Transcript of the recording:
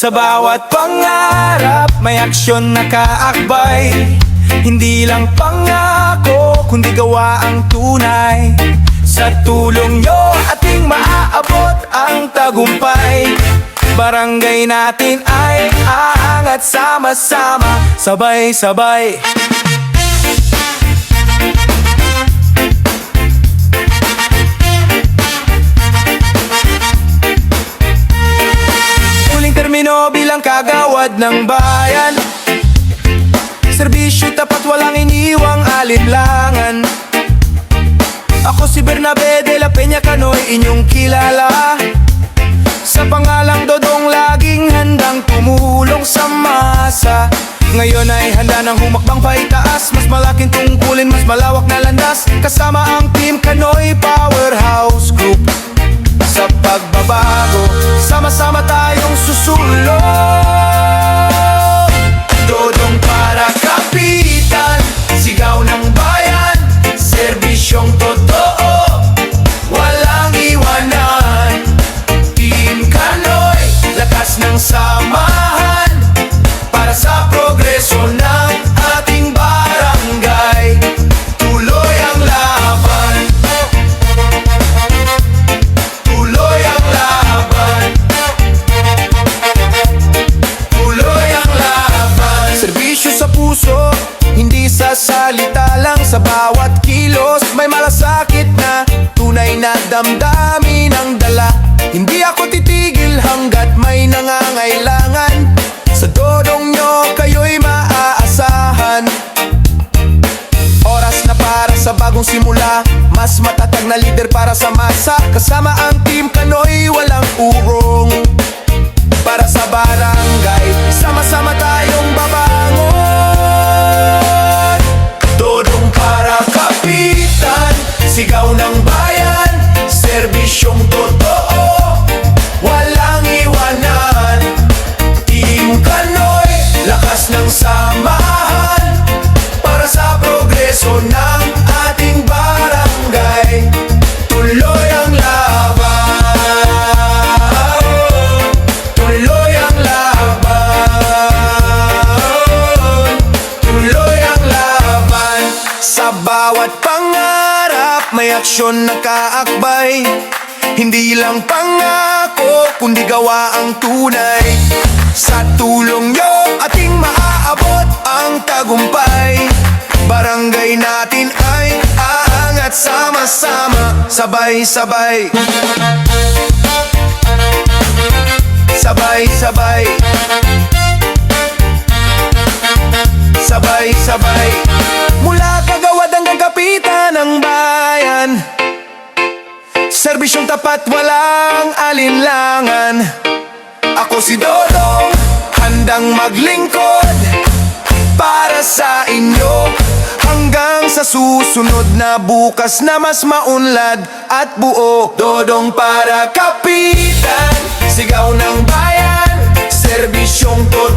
Sa bawat pangarap may aksyon na kaakbay. Hindi lang pangako kundi gawa ang tunay. Sa tulong nyo ating maaabot ang tagumpay. Barangay natin ay aangat sama-sama, sabay-sabay. Huling termino bilang kagawad ng bayan. Serbisyo tapat, walang iniwang alinlangan. Ako si Bernabe de la Peña Canoy, inyong kilala. Sa pangalang Dodong laging handang tumulong sa masa. Ngayon ay handa ng humakbang paitaas. Mas malaking tungkulin, mas malawak na landas. Kasama ang Team Canoy Powerhouse Group. Sa pagbabago, sama-sama tayong susulong. Dodong para kapitan, sigaw ng bayan, serbisyong totoo, walang iwanan. Team Canoy, lakas ng samahan, para sa progreso ng ating barangay. Tuloy ang laban, tuloy ang laban, tuloy ang laban. Serbisyo sa puso, hindi sa salita lang. Sa bawat kilos may malasakit na tunay na damdamin ang dala. Hindi ako titigil hanggat may nangangailangan. Sa dodong nyo kayo'y maaasahan. Oras na para sa bagong simula, mas matatag na leader para sa masa. Kasama ang Team Canoy, walang urong. Para sa barangay, sama-sama tayong babangon. Dodong para kapitan, sigaw ng bayan, serbisyong totoo, walang iwanan. Team Canoy, lakas ng samahan, para sa progreso ng ating barangay. Tuloy ang laban, tuloy ang laban, tuloy ang laban. Sa bawat pangarap may aksyon na kaakbay. Hindi lang pangako kundi gawa ang tunay. Sa tulong nyo ating maaabot ang tagumpay. Barangay natin ay aangat sama-sama, sabay-sabay, sabay-sabay, sabay-sabay. Mula kagawad hanggang kapitan ng bayan, serbisyong tapat, walang alinlangan. Ako si Dodong, handang maglingkod para sa inyo. Hanggang sa susunod na bukas na mas maunlad at buo. Dodong para kapitan, sigaw ng bayan, serbisyong totoo,